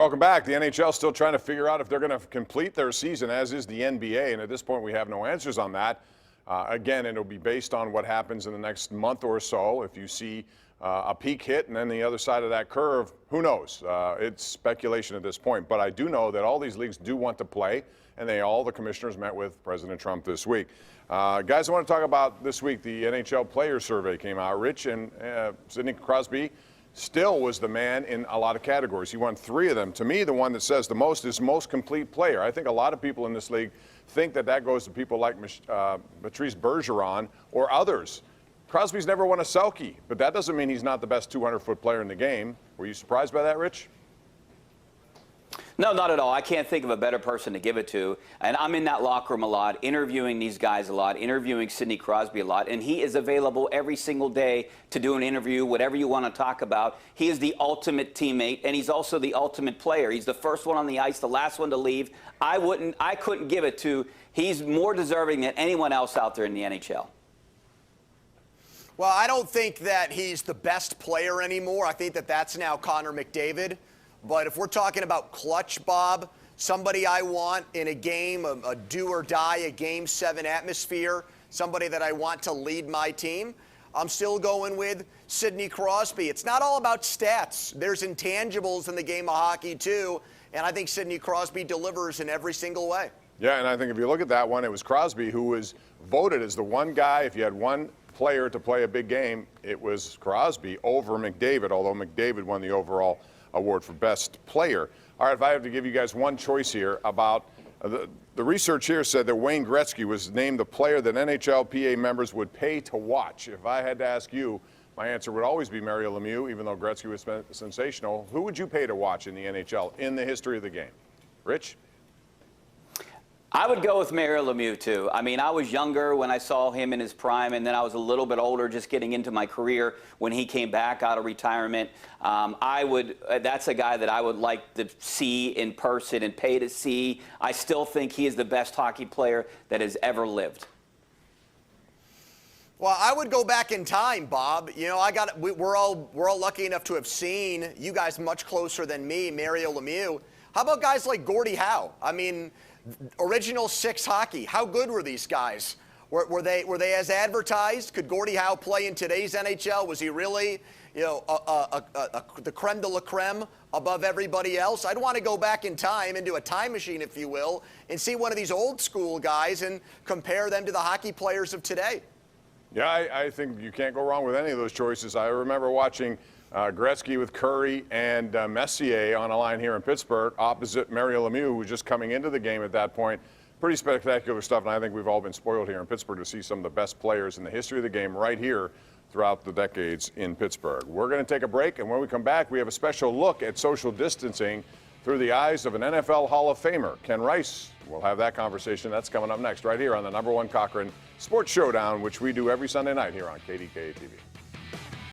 Welcome back. The NHL still trying to figure out if they're going to complete their season, as is the NBA, and at this point we have no answers on that. Again, it'll be based on what happens in the next month or so. If you see a peak hit and then the other side of that curve, who knows? It's speculation at this point. But I do know that all these leagues do want to play, and all the commissioners met with President Trump this week. Guys, I want to talk about this week. The NHL player survey came out. Rich, and Sidney Crosby still was the man in a lot of categories. He won 3 of them. To me, the one that says the most is most complete player. I think a lot of people in this league think that goes to people like Patrice Bergeron or others. Crosby's never won a Selke, but that doesn't mean he's not the best 200-foot player in the game. Were you surprised by that, Rich? No, not at all. I can't think of a better person to give it to. And I'm in that locker room a lot, interviewing these guys a lot, interviewing Sidney Crosby a lot. And he is available every single day to do an interview, whatever you want to talk about. He is the ultimate teammate, and he's also the ultimate player. He's the first one on the ice, the last one to leave. I couldn't give it to. He's more deserving than anyone else out there in the NHL. Well, I don't think that he's the best player anymore. I think that that's now Connor McDavid. But if we're talking about clutch, Bob, somebody I want in a game, a do or die, a Game 7 atmosphere, somebody that I want to lead my team, I'm still going with Sidney Crosby. It's not all about stats. There's intangibles in the game of hockey, too, and I think Sidney Crosby delivers in every single way. Yeah, and I think if you look at that one, it was Crosby who was voted as the one guy. If you had one player to play a big game, it was Crosby over McDavid, although McDavid won the overall award for best player. All right, if I have to give you guys one choice here about the research here said that Wayne Gretzky was named the player that NHLPA members would pay to watch. If I had to ask you, my answer would always be Mario Lemieux, even though Gretzky was sensational. Who would you pay to watch in the NHL in the history of the game? Rich? I would go with Mario Lemieux, too. I mean, I was younger when I saw him in his prime, and then I was a little bit older just getting into my career when he came back out of retirement. That's a guy that I would like to see in person and pay to see. I still think he is the best hockey player that has ever lived. Well, I would go back in time, Bob. You know, we're all lucky enough to have seen, you guys much closer than me, Mario Lemieux. How about guys like Gordie Howe? I mean, original 6 hockey. How good were these guys? Were they as advertised? Could Gordie Howe play in today's NHL? Was he really, you know, the creme de la creme above everybody else? I'd want to go back in time, into a time machine, if you will, and see one of these old school guys and compare them to the hockey players of today. Yeah, I think you can't go wrong with any of those choices. I remember watching Gretzky with Curry and Messier on a line here in Pittsburgh opposite Mario Lemieux, who was just coming into the game at that point. Pretty spectacular stuff, and I think we've all been spoiled here in Pittsburgh to see some of the best players in the history of the game right here throughout the decades in Pittsburgh. We're going to take a break, and when we come back, we have a special look at social distancing through the eyes of an NFL Hall of Famer, Ken Rice. We'll have that conversation. That's coming up next right here on the #1 Cochran Sports Showdown, which we do every Sunday night here on KDKA-TV.